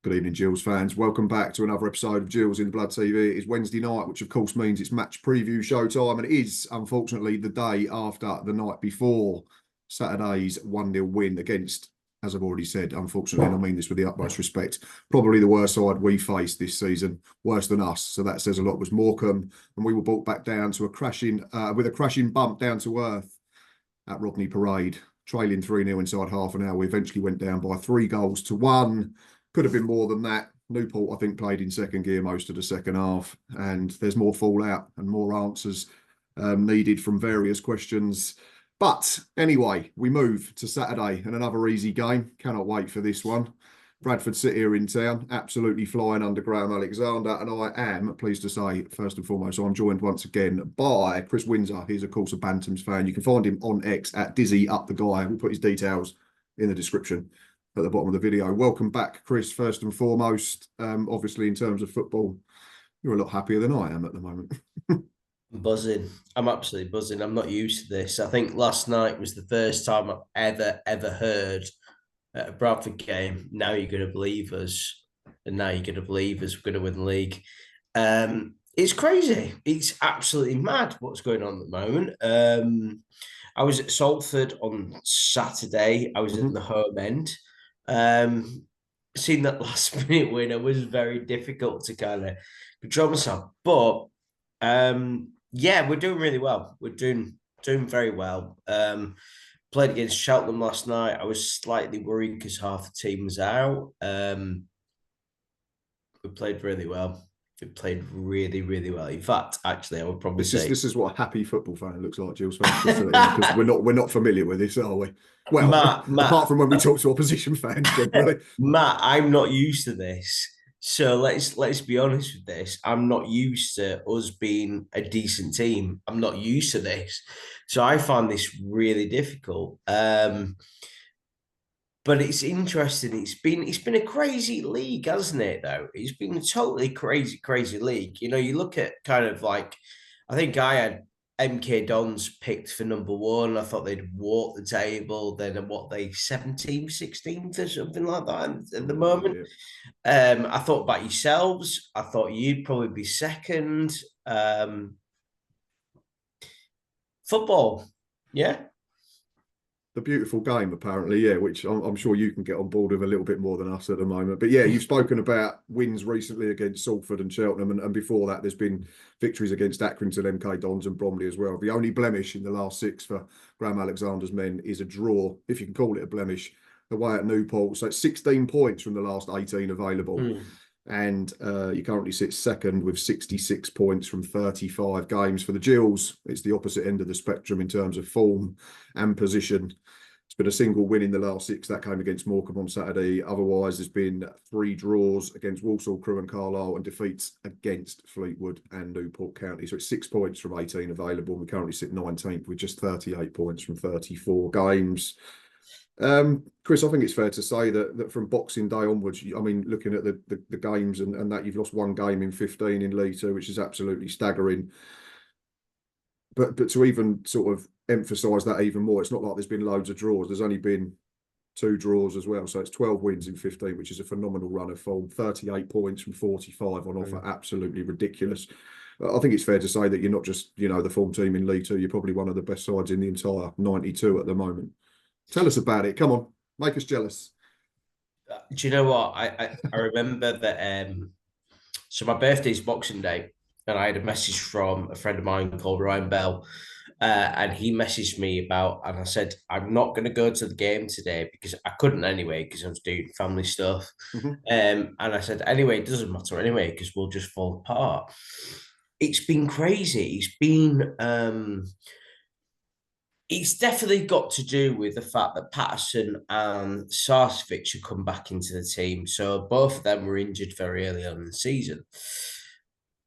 Good evening, Gills fans. Welcome back to another episode of Gills in the Blood TV. It is Wednesday night, which of course means it's match preview show time, and it is, unfortunately, the day after the night before Saturday's 1-0 win against, as I've already said, unfortunately, and I mean this with the utmost respect, probably the worst side we faced this season, worse than us. So that says a lot. It was Morecambe, and we were brought back down to a crashing bump down to earth at Rodney Parade, trailing 3-0 inside half an hour. We eventually went down by 3-1. Could have been more than that. Newport, I think, played in second gear most of the second half, and there's more fallout and more answers needed from various questions. But anyway, we move to Saturday and another easy game. Cannot wait for this one. Bradford sit here in town, absolutely flying under Graham Alexander, and I am pleased to say, first and foremost, I'm joined once again by Chris Windsor. He's, of course, a Bantams fan. You can find him on X at Dizzy Up the Guy. We'll put his details in the description at the bottom of the video. Welcome back, Chris, first and foremost. Obviously, in terms of football, you're a lot happier than I am at the moment. Buzzing. I'm absolutely buzzing. I'm not used to this. I think last night was the first time I've ever heard at a Bradford game, now you're going to believe us, and now you're going to believe us, we're going to win the league. It's crazy. It's absolutely mad what's going on at the moment. I was at Salford on Saturday. I was in the home end. Seeing that last minute winner was very difficult to kind of control myself. But yeah, we're doing really well. We're doing very well. Played against Cheltenham last night. I was slightly worried because half the team was out. We played really well. We played really, really well. In fact, actually, I would probably say this is what a happy football fan looks like, Gilles, because we're not familiar with this, are we? Well, Matt, apart from when we talk to opposition fans generally. Matt, I'm not used to this. So let's be honest with this. I'm not used to us being a decent team. I'm not used to this. So I find this really difficult. But it's interesting. It's been a crazy league, hasn't it, though? It's been a totally crazy league. You know, you look at kind of like, I think I had MK Dons picked for number one. I thought they'd walk the table. Then what, they 17th, 16th or something like that at the moment. Yeah. I thought about yourselves. I thought you'd probably be second. Football, yeah. The beautiful game, apparently, yeah, which I'm sure you can get on board with a little bit more than us at the moment. But yeah, you've spoken about wins recently against Salford and Cheltenham, and before that, there's been victories against Accrington, MK Dons, and Bromley as well. The only blemish in the last six for Graham Alexander's men is a draw, if you can call it a blemish, away at Newport. So it's 16 points from the last 18 available. And you currently sit second with 66 points from 35 games. For the Gills, it's the opposite end of the spectrum in terms of form and position. It's been a single win in the last six. That came against Morecambe on Saturday. Otherwise, there's been 3 draws against Walsall, Crewe and Carlisle, and defeats against Fleetwood and Newport County. So it's 6 points from 18 available. We currently sit 19th with just 38 points from 34 games. Chris, I think it's fair to say that from Boxing Day onwards, I mean, looking at the games and that you've lost one game in 15 in League Two, which is absolutely staggering. But to even sort of emphasise that even more, it's not like there's been loads of draws. There's only been 2 draws as well. So it's 12 wins in 15, which is a phenomenal run of form. 38 points from 45 on offer. Absolutely ridiculous. I think it's fair to say that you're not just, the form team in League Two. You're probably one of the best sides in the entire 92 at the moment. Tell us about it. Come on, make us jealous. Do you know what? I remember that. So my birthday's Boxing Day, and I had a message from a friend of mine called Ryan Bell, and he messaged me about, and I said, I'm not going to go to the game today because I couldn't anyway because I was doing family stuff. And I said, anyway, it doesn't matter anyway because we'll just fall apart. It's been crazy. It's definitely got to do with the fact that Patterson and Sarcevic have come back into the team. So both of them were injured very early on in the season.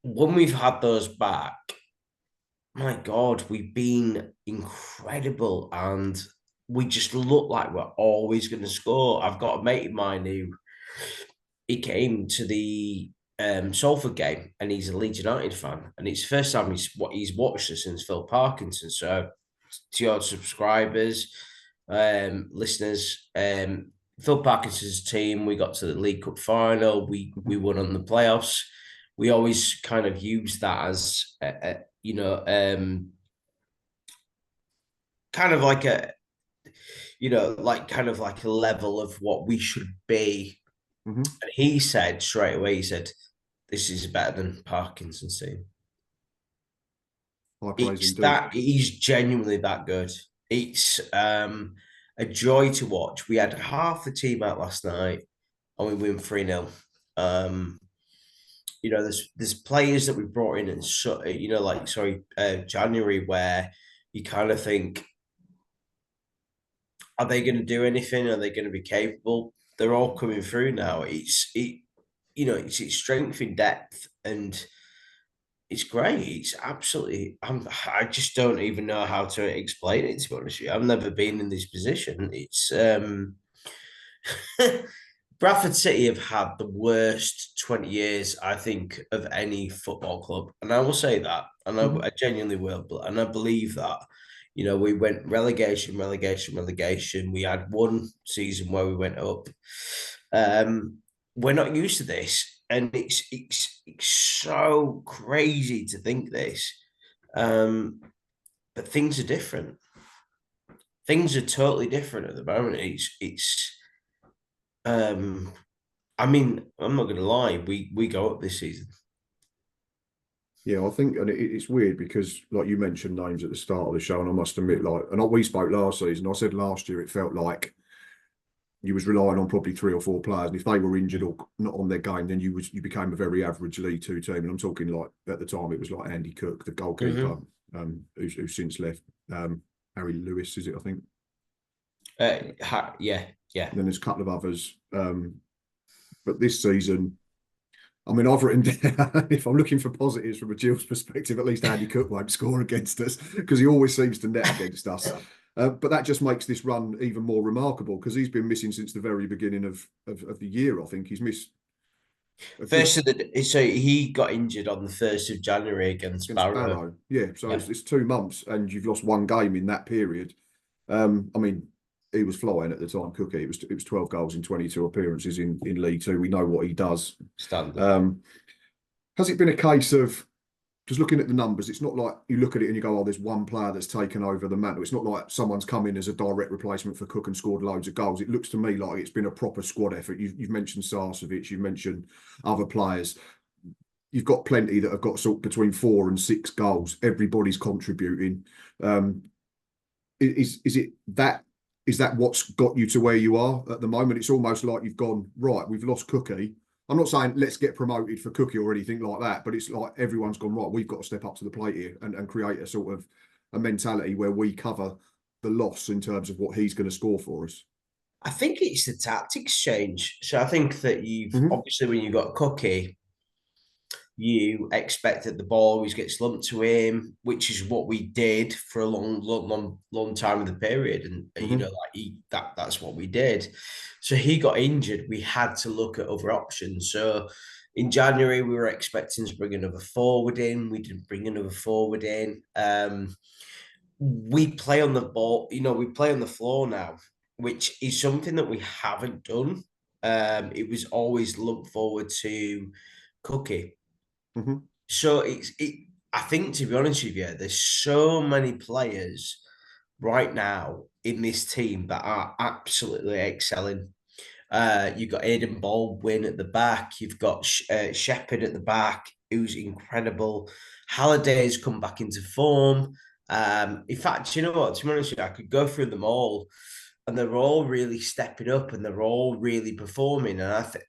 When we've had those back, my God, we've been incredible and we just look like we're always going to score. I've got a mate of mine who he came to the Salford game and he's a Leeds United fan and it's the first time he's watched us since Phil Parkinson. So to your subscribers, listeners, Phil Parkinson's team, we got to the League Cup final. We won on the playoffs. We always kind of use that as kind of like a kind of like a level of what we should be. Mm-hmm. And he said straight away, he said, "This is better than Parkinson's team." High praise It's indeed. that he's genuinely that good. It's a joy to watch. We had half the team out last night and we win 3-0. There's players that we brought in January where you kind of think, are they going to do anything? Are they going to be capable? They're all coming through now. It's strength in depth and it's great. It's absolutely. I just don't even know how to explain it. To be honest with you, I've never been in this position. It's Bradford City have had the worst 20 years, I think, of any football club. And I will say that. And I genuinely will. And I believe that. We went relegation, relegation, relegation. We had one season where we went up. We're not used to this. And it's so crazy to think this. But things are different. Things are totally different at the moment. I mean, I'm not going to lie. We go up this season. Yeah, I think, and it's weird because, like you mentioned names at the start of the show, and I must admit, we spoke last season. I said last year it felt like you was relying on probably 3 or 4 players, and if they were injured or not on their game, then you became a very average League Two team. And I'm talking like at the time it was like Andy Cook, the goalkeeper, who's since left. Harry Lewis, is it? I think. Yeah. And then there's a couple of others, but this season, I mean, I've written down, if I'm looking for positives from a Gills perspective, at least Andy Cook won't score against us because he always seems to net against us. But that just makes this run even more remarkable because he's been missing since the very beginning of the year. I think he's missed. So he got injured on the 1st of January against Barrow. Yeah, so yeah. It's 2 months and you've lost one game in that period. I mean, he was flying at the time, Cookie. It was 12 goals in 22 appearances in League Two. We know what he does. Standard. Has it been a case of, because looking at the numbers, it's not like you look at it and you go, oh, there's one player that's taken over the mantle. It's not like someone's come in as a direct replacement for Cook and scored loads of goals. It looks to me like it's been a proper squad effort. You've mentioned Sarcevic, you've mentioned other players. You've got plenty that have got sort of between 4 and 6 goals. Everybody's contributing. Is that what's got you to where you are at the moment? It's almost like you've gone, right, we've lost Cookie. I'm not saying let's get promoted for Cookie or anything like that, but it's like everyone's gone, right, we've got to step up to the plate here and create a sort of a mentality where we cover the loss in terms of what he's going to score for us. I think it's the tactics change. So I think that obviously when you've got Cookie, you expect that the ball always gets lumped to him, which is what we did for a long time in the period. And that's what we did. So he got injured. We had to look at other options. So in January, we were expecting to bring another forward in. We didn't bring another forward in. We play on the ball, we play on the floor now, which is something that we haven't done. It was always looked forward to Cookie. So I think, to be honest with you, there's so many players right now in this team that are absolutely excelling. You've got Aidan Baldwin at the back. You've got Shepherd at the back, who's incredible. Halliday's come back into form. In fact, you know what? To be honest with you, I could go through them all, and they're all really stepping up, and they're all really performing. And I think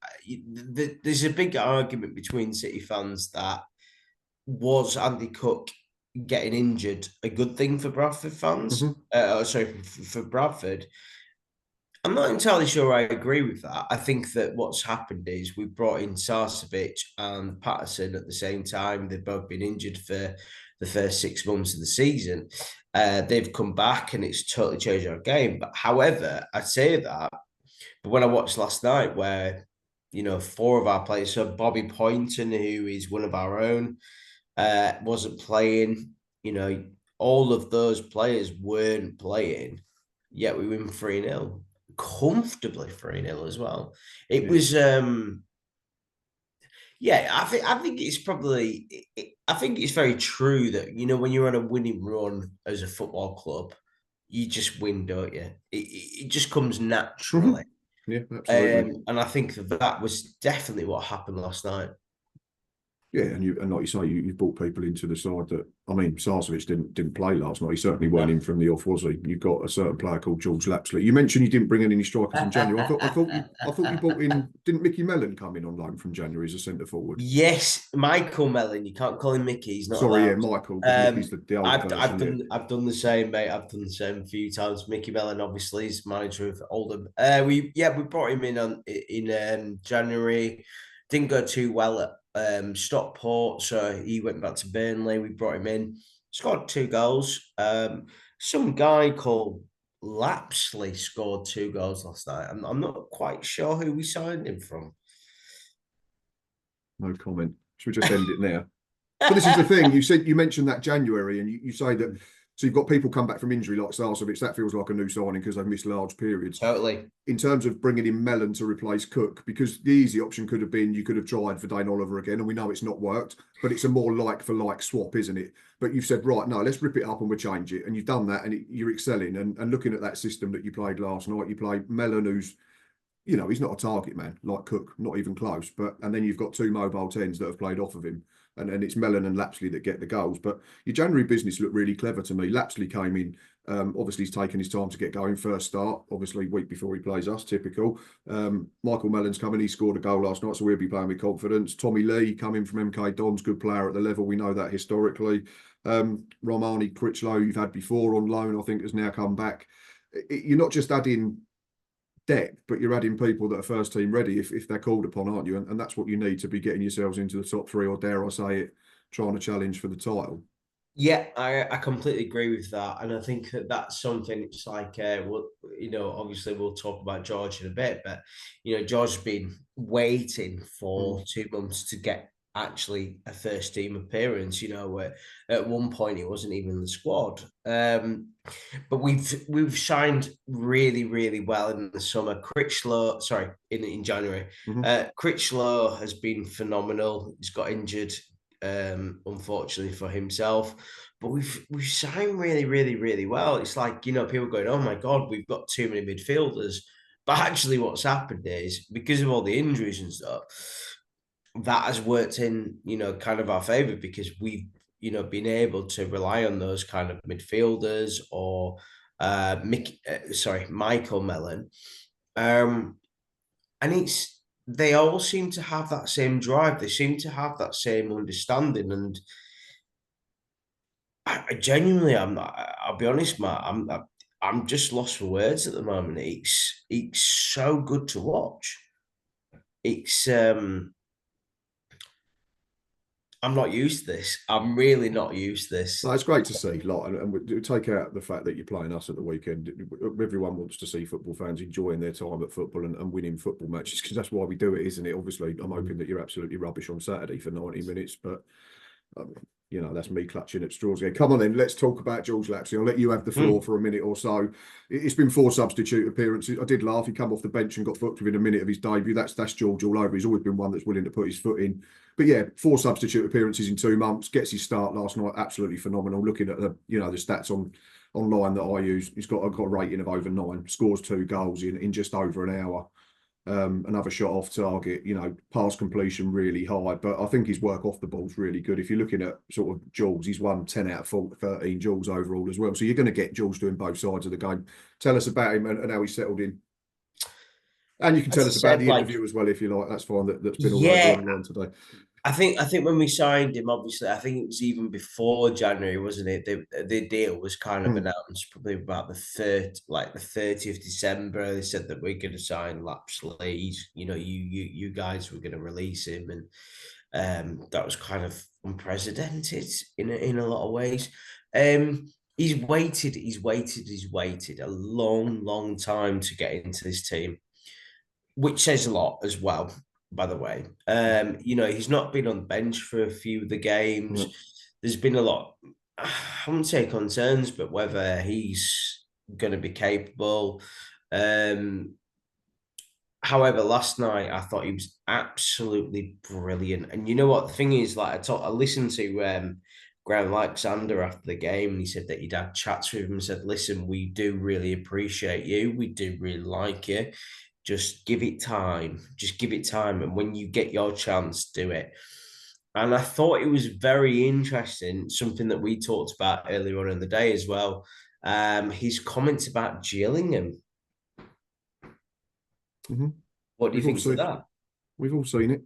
there's a big argument between City fans that was Andy Cook getting injured a good thing for Bradford fans? For Bradford. I'm not entirely sure I agree with that. I think that what's happened is we brought in Sarcevic and Patterson at the same time. They've both been injured for the first 6 months of the season. They've come back and it's totally changed our game. But however, I say that, but when I watched last night where, 4 of our players, so Bobby Poynton, who is one of our own, wasn't playing, all of those players weren't playing, yet we win 3-0. comfortably 3-0 as well. It Yeah. was yeah, I think it's probably I think it's very true that, you know, when you're on a winning run as a football club, you just win, don't you? It just comes naturally. Yeah, absolutely. And I think that was definitely what happened last night. Yeah, and like you say, you brought people into the side that, I mean, Sarcevic didn't play last night. He certainly weren't No. in from the off, was he? You've got a certain player called George Lapslie. You mentioned you didn't bring in any strikers in January. I thought you brought in. Didn't Mickey Mellon come in on loan from January as a centre forward? Yes, Michael Mellon. You can't call him Mickey. He's not Sorry, yeah, allowed. Michael, because Mickey's the old I've version. Yeah. done the same, mate. I've done the same a few times. Mickey Mellon, obviously, is manager of Oldham. We brought him in January. Didn't go too well at Stockport, so he went back to Burnley. We brought him in, scored 2 goals. Some guy called Lapsley scored 2 goals last night. I'm not quite sure who we signed him from. No comment. Should we just end it now? But this is the thing. You mentioned that January, and you say that. So you've got people come back from injury like Sarcevic. That feels like a new signing because they've missed large periods. Totally. In terms of bringing in Mellon to replace Cook, because the easy option could have been you could have tried for Dane Oliver again, and we know it's not worked, but it's a more like for like swap, isn't it? But you've said, right, no, let's rip it up and we'll change it. And you've done that, and you're excelling. And looking at that system that you played last night, you played Mellon, who's, you know, he's not a target man like Cook, not even close. And then you've got 2 mobile 10s that have played off of him. And it's Mellon and Lapsley that get the goals. But your January business looked really clever to me. Lapsley came in. Obviously, he's taken his time to get going. First start, obviously, week before he plays us, typical. Michael Mellon's coming. He scored a goal last night, so we'll be playing with confidence. Tommy Lee coming from MK Dons, good player at the level. We know that historically. Romani Critchlow, you've had before on loan, I think, has now come back. You're not just adding depth, but you're adding people that are first team ready if they're called upon, aren't you? And that's what you need to be getting yourselves into the top 3, or dare I say it, trying to challenge for the title. Yeah, I completely agree with that, and I think that's something. It's like, obviously we'll talk about George in a bit, but George's been waiting for 2 months to get actually a first team appearance. Where at one point he wasn't even in the squad. But we've signed really, really well in the summer. Critchlow, sorry, in January. Critchlow has been phenomenal. He's got injured, unfortunately for himself, but we've signed really, really, really well. It's like, people going, oh my God, we've got too many midfielders. But actually what's happened is, because of all the injuries and stuff, that has worked in, kind of our favour, because we've, been able to rely on those kind of midfielders, or Michael Mellon. And they all seem to have that same drive. They seem to have that same understanding. And I genuinely, I'll be honest, Matt, I'm just lost for words at the moment. It's so good to watch. It's I'm not used to this. I'm really not used to this. No, it's great to see. And we take out the fact that you're playing us at the weekend. Everyone wants to see football fans enjoying their time at football and winning football matches, because that's why we do it, isn't it? Obviously, I'm hoping that you're absolutely rubbish on Saturday for 90 minutes, but that's me clutching at straws again. Come on then, let's talk about George Lapslie. I'll let you have the floor for a minute or so. It's been 4 substitute appearances. I did laugh. He come off the bench and got booked within a minute of his debut. That's George all over. He's always been one that's willing to put his foot in. But yeah, 4 substitute appearances in 2 months. Gets his start last night. Absolutely phenomenal. Looking at the stats online that I use, he's got a rating of over 9. Scores 2 goals in just over an hour. Another shot off target, pass completion really high, but I think his work off the ball is really good. If you're looking at sort of Jules, he's won 10 out of 13 Jules overall as well. So you're going to get Jules doing both sides of the game. Tell us about him and how he settled in. And you can tell us about the interview as well, if you like. That's fine. That's been all over online today. I think when we signed him, obviously, I think it was even before January, wasn't it? The deal was kind of announced probably about the 30th of December. They said that we're going to sign Lapsley. You guys were going to release him, and that was kind of unprecedented in a lot of ways. He's waited a long time to get into this team, which says a lot as well, by the way. He's not been on the bench for a few of the games. There's been a lot, I wouldn't say concerns, but whether he's going to be capable. However, last night I thought he was absolutely brilliant. And you know what? The thing is, like I listened to Graham Alexander after the game, and he said that he'd had chats with him and said, "Listen, we do really appreciate you. We do really like you. Just give it time. Just give it time. And when you get your chance, do it." And I thought it was very interesting, something that we talked about earlier on in the day as well. His comments about Gillingham. Mm-hmm. What do you think to that? We've all seen it.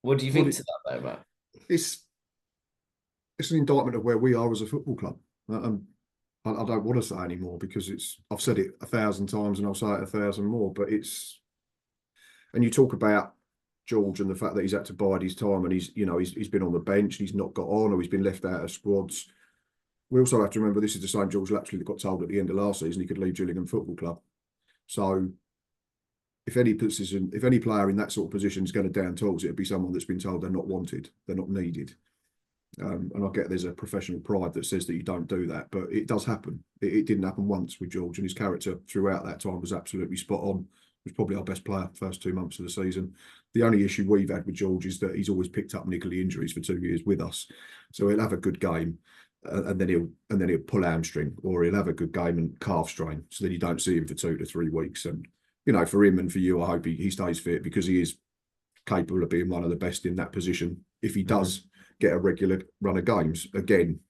What do you think to that, though, Matt? It's an indictment of where we are as a football club. I don't want to say anymore because I've said it 1,000 times and I'll say it 1,000 more. But and you talk about George and the fact that he's had to bide his time and he's been on the bench and he's not got on or he's been left out of squads. We also have to remember this is the same George Lapslie that got told at the end of last season he could leave Gillingham Football Club. So if any player in that sort of position is going to down tools, it'd be someone that's been told they're not wanted, they're not needed. And I get there's a professional pride that says that you don't do that, but it does happen. It didn't happen once with George, and his character throughout that time was absolutely spot on. He was probably our best player first 2 months of the season. The only issue we've had with George is that he's always picked up niggly injuries for 2 years with us. So he'll have a good game, and then he'll pull hamstring, or he'll have a good game and calf strain. So then you don't see him for 2 to 3 weeks. And for him and for you, I hope he stays fit because he is capable of being one of the best in that position if he does get a regular run of games. Again,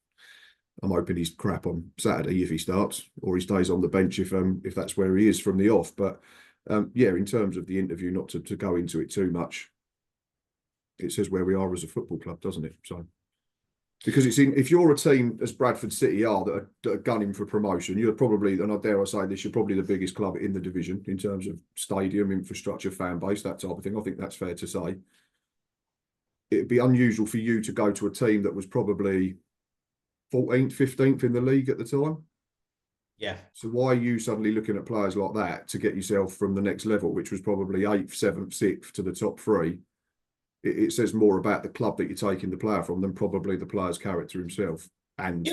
I'm hoping he's crap on Saturday if he starts, or he stays on the bench if that's where he is from the off. But in terms of the interview, not to go into it too much, it says where we are as a football club, doesn't it? So because if you're a team as Bradford City are that are gunning for promotion, you're probably, and I dare I say this, you're probably the biggest club in the division in terms of stadium, infrastructure, fan base, that type of thing. I think that's fair to say. It'd be unusual for you to go to a team that was probably 14th, 15th in the league at the time. Yeah. So why are you suddenly looking at players like that to get yourself from the next level, which was probably 8th, 7th, 6th to the top 3? It says more about the club that you're taking the player from than probably the player's character himself. And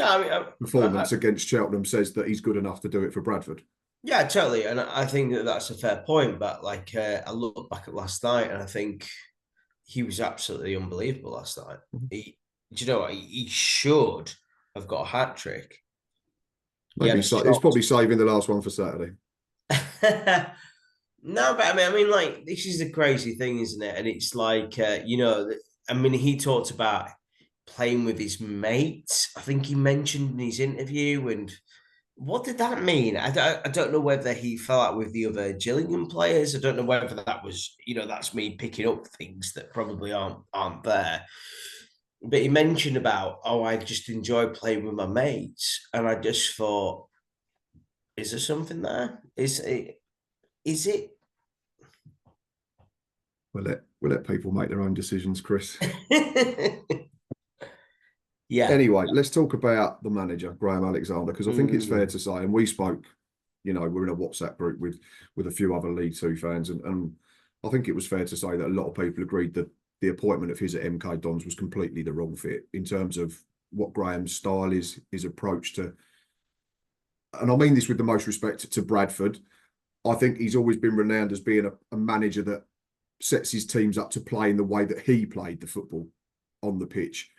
performance against Cheltenham says that he's good enough to do it for Bradford. Yeah, totally. And I think that's a fair point. But I look back at last night and I think he was absolutely unbelievable last night. Mm-hmm. He should have got a hat trick. Maybe it's probably saving the last one for Saturday. No, but I mean, like, this is the crazy thing, isn't it? And it's like, he talked about playing with his mates. I think he mentioned in his interview. And what did that mean? I don't know whether he fell out with the other Gillingham players. I don't know whether that was, that's me picking up things that probably aren't there. But he mentioned about, I just enjoy playing with my mates. And I just thought, is there something there? Is it? We'll let people make their own decisions, Chris. Yeah. Anyway, let's talk about the manager, Graham Alexander, because I think it's fair to say, and we spoke, we're in a WhatsApp group with a few other League Two fans, and I think it was fair to say that a lot of people agreed that the appointment of his at MK Dons was completely the wrong fit in terms of what Graham's style is, his approach to, and I mean this with the most respect to Bradford. I think he's always been renowned as being a manager that sets his teams up to play in the way that he played the football on the pitch.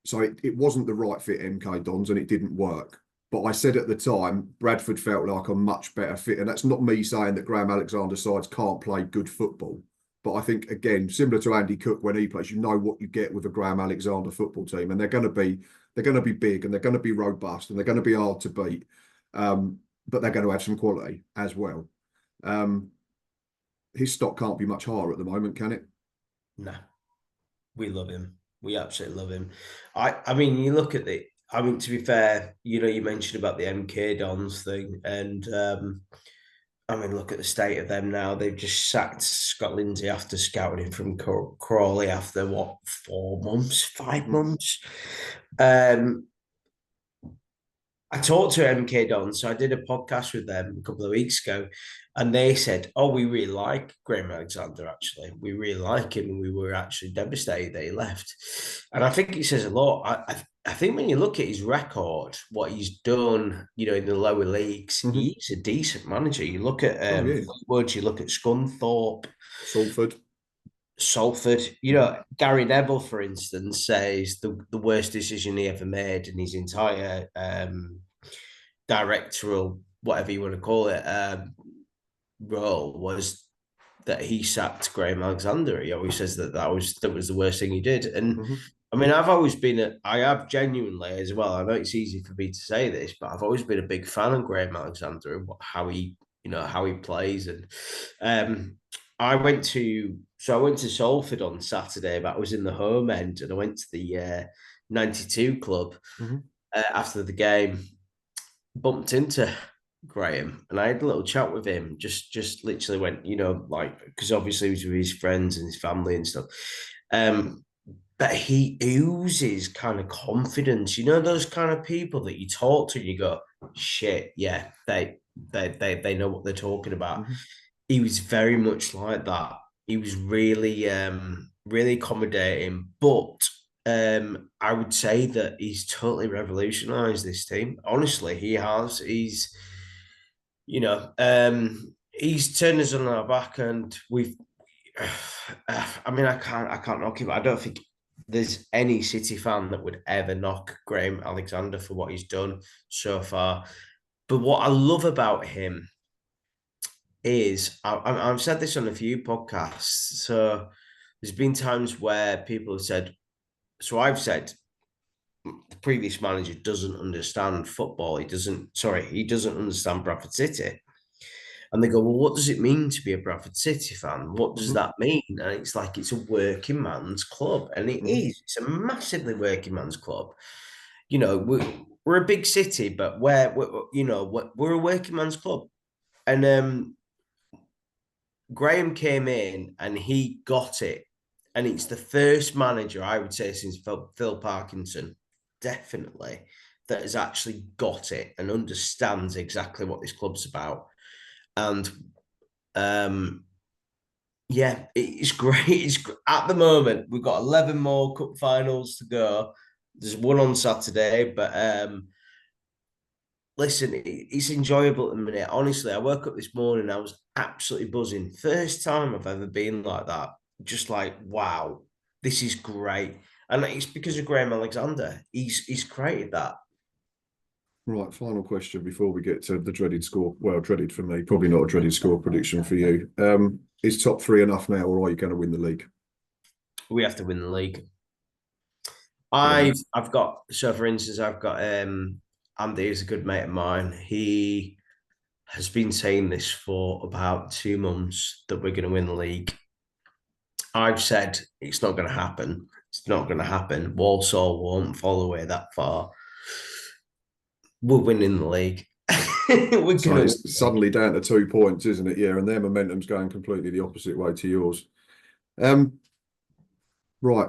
So it wasn't the right fit, MK Dons, and it didn't work. But I said at the time, Bradford felt like a much better fit. And that's not me saying that Graham Alexander's sides can't play good football. But I think, again, similar to Andy Cook when he plays, you know what you get with a Graham Alexander football team. And they're going to be big and they're going to be robust and they're going to be hard to beat. But they're going to have some quality as well. His stock can't be much higher at the moment, can it? No. We love him. We absolutely love him. I mean, you look at it. I mean, to be fair, you mentioned about the MK Dons thing, and look at the state of them now. They've just sacked Scott Lindsay after scouting him from Crawley after 5 months. I talked to MK Dons, so I did a podcast with them a couple of weeks ago, and they said, we really like Graham Alexander, actually. We really like him, and we were actually devastated that he left. And I think it says a lot. I think when you look at his record, what he's done, in the lower leagues, he's a decent manager. You look at Yeah. Fleetwood, you look at Scunthorpe, Salford. Salford. Gary Neville, for instance, says the worst decision he ever made in his entire directorial, whatever you want to call it, role was that he sacked Graham Alexander. He always says that was the worst thing he did. And I mean, I have genuinely as well. I know it's easy for me to say this, but I've always been a big fan of Graham Alexander and how he plays. And I went to Salford on Saturday, but I was in the home end, and I went to the 92 club after the game. Bumped into Graham, and I had a little chat with him. Just literally went, because obviously he was with his friends and his family and stuff. But he oozes kind of confidence. Those kind of people that you talk to and you go, shit, yeah, they know what they're talking about. He was very much like that. He was really really accommodating, but I would say that he's totally revolutionized this team. Honestly, he has. He's turned us on our back, and we've. I mean, I can't knock him. I don't think there's any City fan that would ever knock Graham Alexander for what he's done so far. But what I love about him is, I've said this on a few podcasts. So there's been times where people have said, so I've said the previous manager doesn't understand football. He doesn't understand Bradford City. And they go, well, what does it mean to be a Bradford City fan? What does that mean? And it's like, it's a working man's club. And it is. It's a massively working man's club. We're a big city, but we're a working man's club. And Graham came in and he got it. And it's the first manager, I would say, since Phil Parkinson, definitely, that has actually got it and understands exactly what this club's about. And it's great. At the moment, we've got 11 more cup finals to go. There's one on Saturday, but listen, it's enjoyable at the minute. Honestly, I woke up this morning, I was absolutely buzzing. First time I've ever been like that. Just like, wow, this is great. And it's because of Graham Alexander. He's created that. Right, final question before we get to the dreaded score. Well, dreaded for me, probably not a dreaded score prediction for you. Is top three enough now, or are you going to win the league? We have to win the league. I've got, so for instance, I've got Andy is a good mate of mine. He has been saying this for about 2 months that we're going to win the league. I've said it's not going to happen. It's not going to happen. Walsall won't fall away that far. We're winning the league. So it's suddenly down to 2 points, isn't it? Yeah, and their momentum's going completely the opposite way to yours. Right.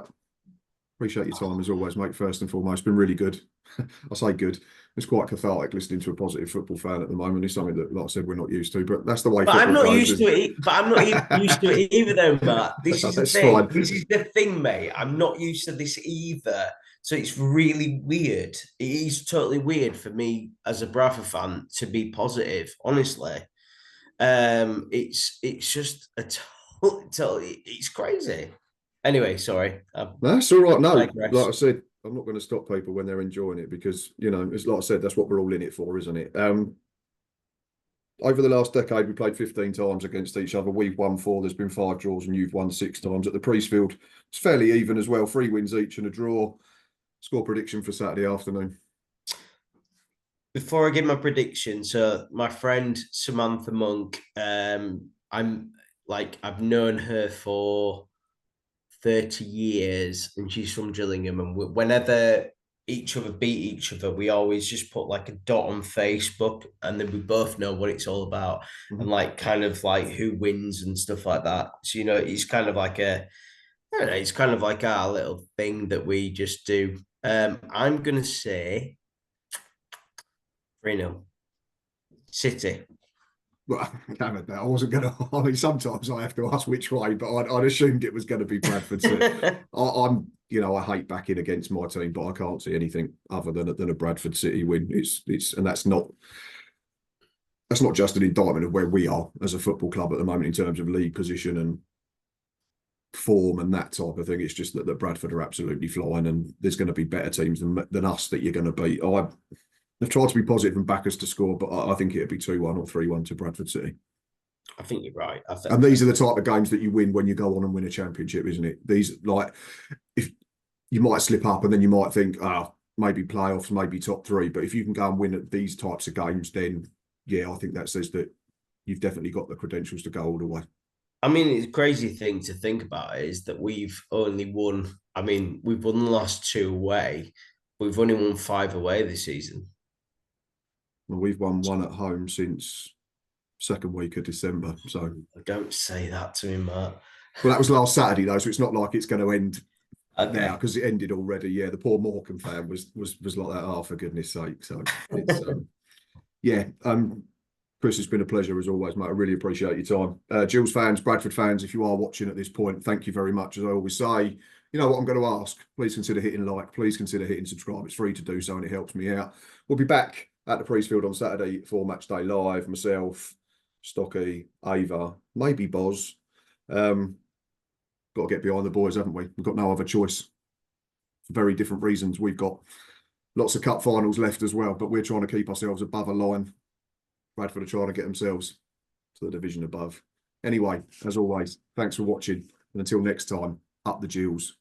Appreciate your time as always, mate. First and foremost, been really good. I say good. It's quite cathartic listening to a positive football fan at the moment. It's something that, like I said, we're not used to, but that's the way. But I'm not used to it. But I'm not used to it either, though, Matt. This is the thing. Fine. This is the thing, mate. I'm not used to this either. So it's really weird. It is totally weird for me as a Bradford fan to be positive. Honestly, it's just it's crazy. Anyway, sorry. That's all right. No, like I said, I'm not going to stop people when they're enjoying it because, it's like I said, that's what we're all in it for, isn't it? Over the last decade, we played 15 times against each other. We've won 4. There's been 5 draws and you've won 6 times. At the Priestfield, it's fairly even as well. 3 wins each and a draw. Score prediction for Saturday afternoon. Before I give my prediction, so my friend Samantha Monk, I've known her for 30 years and she's from Gillingham, and whenever each other beat each other, we always just put like a dot on Facebook and then we both know what it's all about and kind of who wins and stuff like that. So, it's kind of like it's kind of like our little thing that we just do. I'm going to say 3-0 City. Well, damn it, I wasn't going to. I mean, sometimes I have to ask which way, but I'd assumed it was going to be Bradford City. I'm, I hate backing against my team, but I can't see anything other than a Bradford City win. And that's not just an indictment of where we are as a football club at the moment in terms of league position and form and that type of thing. It's just that Bradford are absolutely flying, and there's going to be better teams than us that you're going to beat. I've tried to be positive and back us to score, but I think it'd be 2-1 or 3-1 to Bradford City. I think you're right. And these are the type of games that you win when you go on and win a championship, isn't it? These, like, if you might slip up and then you might think, maybe playoffs, maybe top three. But if you can go and win at these types of games, then yeah, I think that says that you've definitely got the credentials to go all the way. I mean, it's a crazy thing to think about is that we've only won. I mean, we've won the last 2 away. We've only won 5 away this season. Well, we've won 1 at home since second week of December. So don't say that to me, Matt. Well, that was last Saturday though, so it's not like it's going to end Okay. now because it ended already. Yeah, the poor Morecambe fan was like that. Oh, for goodness sake! So it's yeah. Chris, it's been a pleasure as always, mate. I really appreciate your time. Gills fans, Bradford fans, if you are watching at this point, thank you very much. As I always say, you know what I'm going to ask. Please consider hitting like. Please consider hitting subscribe. It's free to do so and it helps me out. We'll be back at the Priestfield on Saturday for Match Day Live. Myself, Stocky, Ava, maybe Boz. Got to get behind the boys, haven't we? We've got no other choice for very different reasons. We've got lots of cup finals left as well, but we're trying to keep ourselves above a line. Bradford are trying to get themselves to the division above. Anyway, as always, thanks for watching. And until next time, up the Gills.